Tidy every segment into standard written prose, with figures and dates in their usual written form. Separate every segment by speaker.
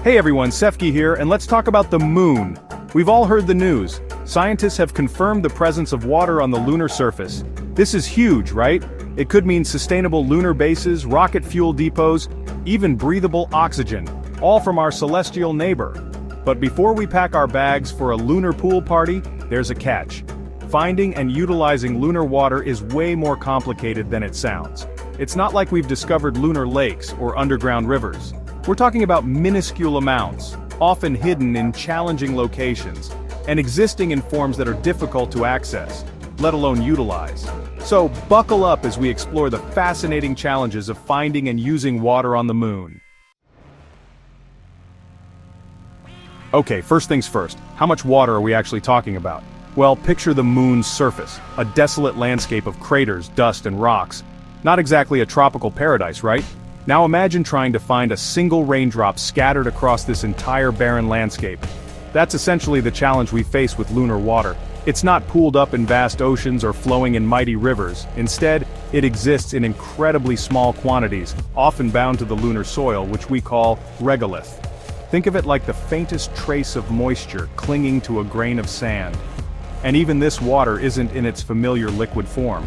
Speaker 1: Hey everyone, Sefki here, and let's talk about the moon. We've all heard the news. Scientists have confirmed the presence of water on the lunar surface. This is huge, right? It could mean sustainable lunar bases, rocket fuel depots, even breathable oxygen, all from our celestial neighbor. But before we pack our bags for a lunar pool party, there's a catch. Finding and utilizing lunar water is way more complicated than it sounds. It's not like we've discovered lunar lakes or underground rivers. We're talking about minuscule amounts, often hidden in challenging locations, and existing in forms that are difficult to access, let alone utilize. So buckle up as we explore the fascinating challenges of finding and using water on the moon. Okay, first things first, how much water are we actually talking about? Well, picture the moon's surface, a desolate landscape of craters, dust, and rocks. Not exactly a tropical paradise, right? Now imagine trying to find a single raindrop scattered across this entire barren landscape. That's essentially the challenge we face with lunar water. It's not pooled up in vast oceans or flowing in mighty rivers. Instead, it exists in incredibly small quantities, often bound to the lunar soil, which we call regolith. Think of it like the faintest trace of moisture clinging to a grain of sand. And even this water isn't in its familiar liquid form.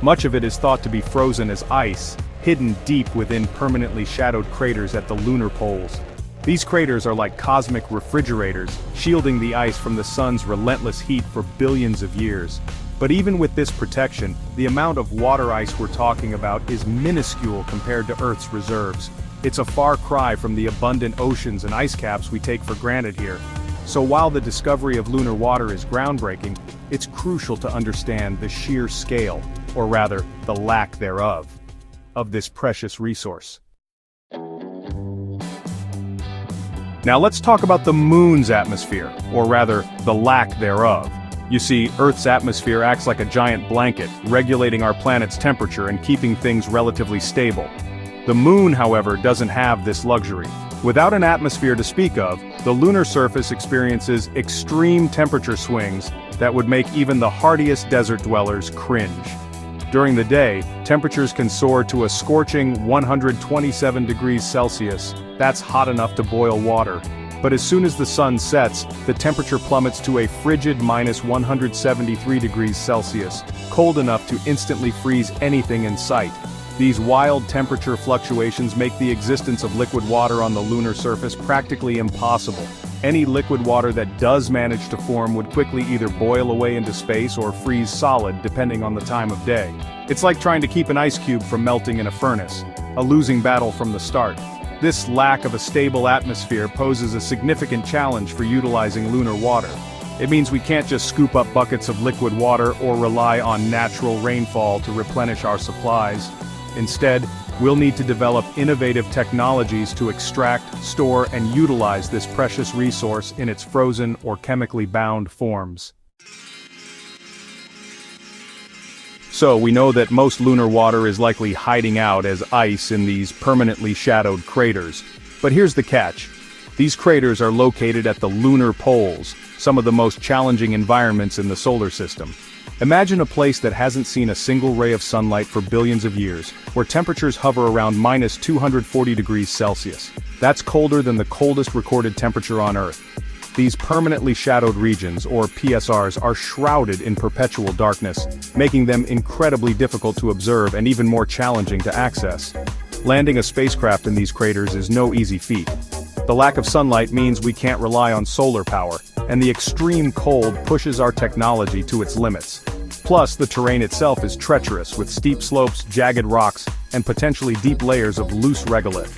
Speaker 1: Much of it is thought to be frozen as ice, hidden deep within permanently shadowed craters at the lunar poles. These craters are like cosmic refrigerators, shielding the ice from the sun's relentless heat for billions of years. But even with this protection, the amount of water ice we're talking about is minuscule compared to Earth's reserves. It's a far cry from the abundant oceans and ice caps we take for granted here. So while the discovery of lunar water is groundbreaking, it's crucial to understand the sheer scale, or rather, the lack thereof, of this precious resource. Now let's talk about the moon's atmosphere, or rather, the lack thereof. You see, Earth's atmosphere acts like a giant blanket, regulating our planet's temperature and keeping things relatively stable. The moon, however, doesn't have this luxury. Without an atmosphere to speak of, the lunar surface experiences extreme temperature swings that would make even the hardiest desert dwellers cringe. During the day, temperatures can soar to a scorching 127 degrees Celsius. That's hot enough to boil water. But as soon as the sun sets, the temperature plummets to a frigid minus 173 degrees Celsius, cold enough to instantly freeze anything in sight. These wild temperature fluctuations make the existence of liquid water on the lunar surface practically impossible. Any liquid water that does manage to form would quickly either boil away into space or freeze solid depending on the time of day. It's like trying to keep an ice cube from melting in a furnace, a losing battle from the start. This lack of a stable atmosphere poses a significant challenge for utilizing lunar water. It means we can't just scoop up buckets of liquid water or rely on natural rainfall to replenish our supplies. Instead, we'll need to develop innovative technologies to extract, store, and utilize this precious resource in its frozen or chemically bound forms. So we know that most lunar water is likely hiding out as ice in these permanently shadowed craters. But here's the catch. These craters are located at the lunar poles, some of the most challenging environments in the solar system. Imagine a place that hasn't seen a single ray of sunlight for billions of years, where temperatures hover around minus 240 degrees Celsius. That's colder than the coldest recorded temperature on Earth. These permanently shadowed regions, or PSRs, are shrouded in perpetual darkness, making them incredibly difficult to observe and even more challenging to access. Landing a spacecraft in these craters is no easy feat. The lack of sunlight means we can't rely on solar power, and the extreme cold pushes our technology to its limits. Plus, the terrain itself is treacherous with steep slopes, jagged rocks, and potentially deep layers of loose regolith.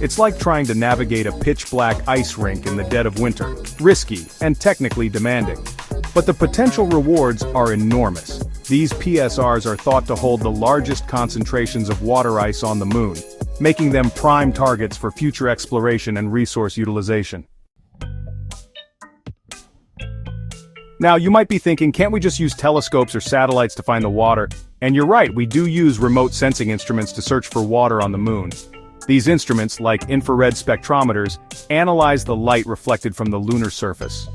Speaker 1: It's like trying to navigate a pitch-black ice rink in the dead of winter, risky and technically demanding. But the potential rewards are enormous. These PSRs are thought to hold the largest concentrations of water ice on the moon, making them prime targets for future exploration and resource utilization. Now, you might be thinking, can't we just use telescopes or satellites to find the water? And you're right, we do use remote sensing instruments to search for water on the moon. These instruments, like infrared spectrometers, analyze the light reflected from the lunar surface.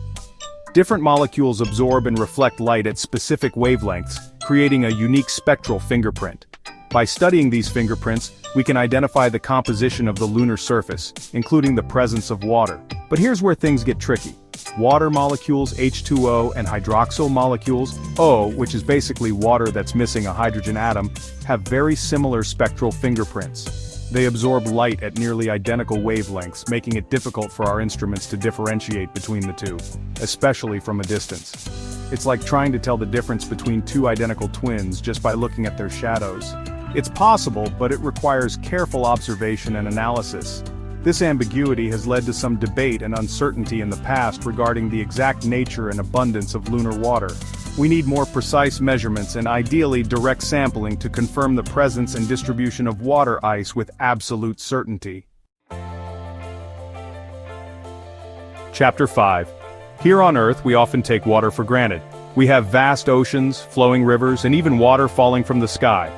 Speaker 1: Different molecules absorb and reflect light at specific wavelengths, creating a unique spectral fingerprint. By studying these fingerprints, we can identify the composition of the lunar surface, including the presence of water. But here's where things get tricky. Water molecules H2O and hydroxyl molecules O, which is basically water that's missing a hydrogen atom, have very similar spectral fingerprints. They absorb light at nearly identical wavelengths, making it difficult for our instruments to differentiate between the two, especially from a distance. It's like trying to tell the difference between two identical twins just by looking at their shadows. It's possible, but it requires careful observation and analysis. This ambiguity has led to some debate and uncertainty in the past regarding the exact nature and abundance of lunar water. We need more precise measurements and ideally direct sampling to confirm the presence and distribution of water ice with absolute certainty. Chapter 5. Here on Earth we often take water for granted. We have vast oceans, flowing rivers, and even water falling from the sky.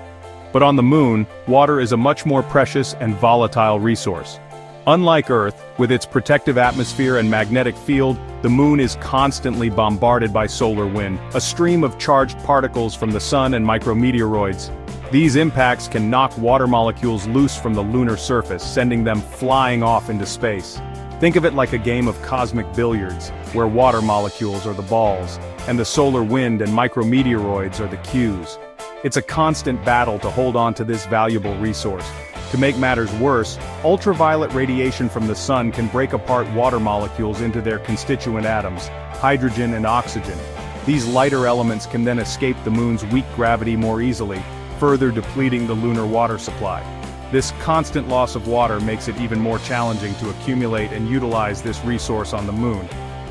Speaker 1: But on the Moon, water is a much more precious and volatile resource. Unlike Earth, with its protective atmosphere and magnetic field, the Moon is constantly bombarded by solar wind, a stream of charged particles from the Sun and micrometeoroids. These impacts can knock water molecules loose from the lunar surface, sending them flying off into space. Think of it like a game of cosmic billiards, where water molecules are the balls, and the solar wind and micrometeoroids are the cues. It's a constant battle to hold on to this valuable resource. To make matters worse, ultraviolet radiation from the sun can break apart water molecules into their constituent atoms, hydrogen and oxygen. These lighter elements can then escape the moon's weak gravity more easily, further depleting the lunar water supply. This constant loss of water makes it even more challenging to accumulate and utilize this resource on the moon.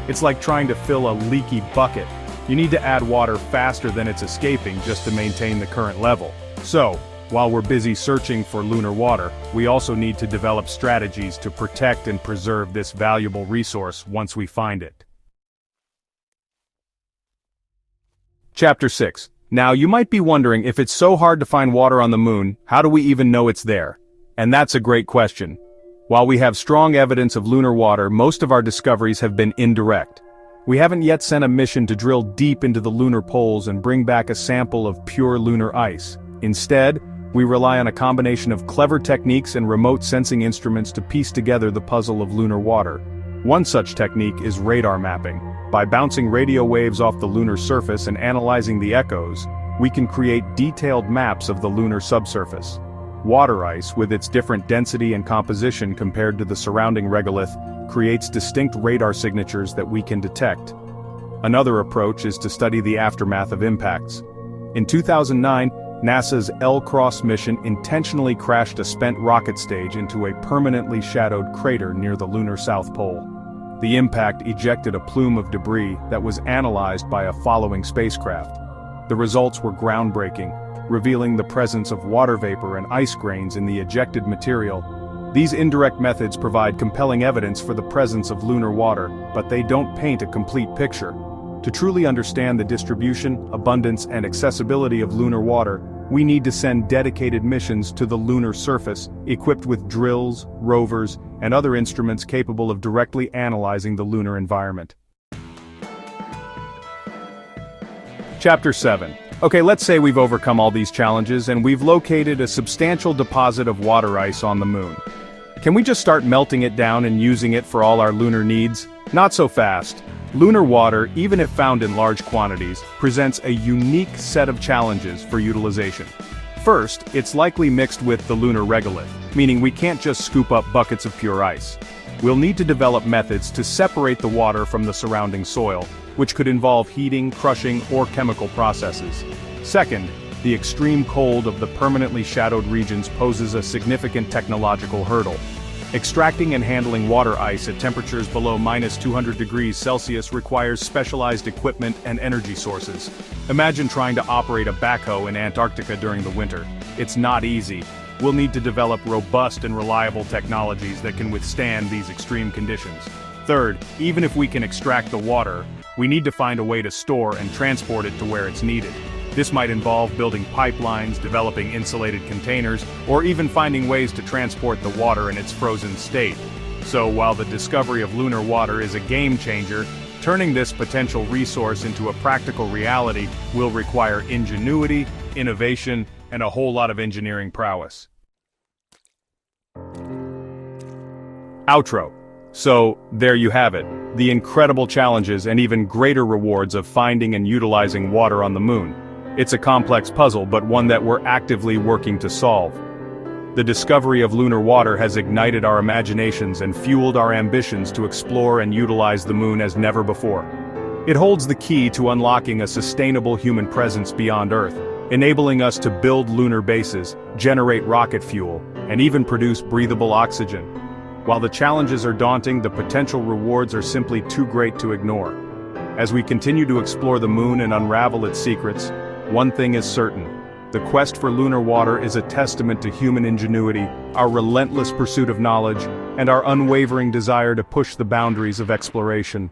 Speaker 1: It's like trying to fill a leaky bucket. You need to add water faster than it's escaping just to maintain the current level. So, while we're busy searching for lunar water, we also need to develop strategies to protect and preserve this valuable resource once we find it. Chapter 6. Now you might be wondering, if it's so hard to find water on the moon, how do we even know it's there? And that's a great question. While we have strong evidence of lunar water, most of our discoveries have been indirect. We haven't yet sent a mission to drill deep into the lunar poles and bring back a sample of pure lunar ice. Instead, we rely on a combination of clever techniques and remote sensing instruments to piece together the puzzle of lunar water. One such technique is radar mapping. By bouncing radio waves off the lunar surface and analyzing the echoes, we can create detailed maps of the lunar subsurface. Water ice, with its different density and composition compared to the surrounding regolith, creates distinct radar signatures that we can detect. Another approach is to study the aftermath of impacts. In 2009, NASA's L-Cross mission intentionally crashed a spent rocket stage into a permanently shadowed crater near the lunar South Pole. The impact ejected a plume of debris that was analyzed by a following spacecraft. The results were groundbreaking, revealing the presence of water vapor and ice grains in the ejected material. These indirect methods provide compelling evidence for the presence of lunar water, but they don't paint a complete picture. To truly understand the distribution, abundance, and accessibility of lunar water, we need to send dedicated missions to the lunar surface, equipped with drills, rovers, and other instruments capable of directly analyzing the lunar environment. Chapter 7. Okay, let's say we've overcome all these challenges and we've located a substantial deposit of water ice on the moon. Can we just start melting it down and using it for all our lunar needs? Not so fast. Lunar water, even if found in large quantities, presents a unique set of challenges for utilization. First, it's likely mixed with the lunar regolith, meaning we can't just scoop up buckets of pure ice. We'll need to develop methods to separate the water from the surrounding soil, which could involve heating, crushing, or chemical processes. Second, the extreme cold of the permanently shadowed regions poses a significant technological hurdle. Extracting and handling water ice at temperatures below -200 degrees Celsius requires specialized equipment and energy sources. Imagine trying to operate a backhoe in Antarctica during the winter. It's not easy. We'll need to develop robust and reliable technologies that can withstand these extreme conditions. Third, even if we can extract the water, we need to find a way to store and transport it to where it's needed. This might involve building pipelines, developing insulated containers, or even finding ways to transport the water in its frozen state. So while the discovery of lunar water is a game changer, turning this potential resource into a practical reality will require ingenuity, innovation, and a whole lot of engineering prowess. Outro. So, there you have it, the incredible challenges and even greater rewards of finding and utilizing water on the moon. It's a complex puzzle, but one that we're actively working to solve. The discovery of lunar water has ignited our imaginations and fueled our ambitions to explore and utilize the moon as never before. It holds the key to unlocking a sustainable human presence beyond Earth, enabling us to build lunar bases, generate rocket fuel, and even produce breathable oxygen. While the challenges are daunting, the potential rewards are simply too great to ignore. As we continue to explore the moon and unravel its secrets, one thing is certain: the quest for lunar water is a testament to human ingenuity, our relentless pursuit of knowledge, and our unwavering desire to push the boundaries of exploration.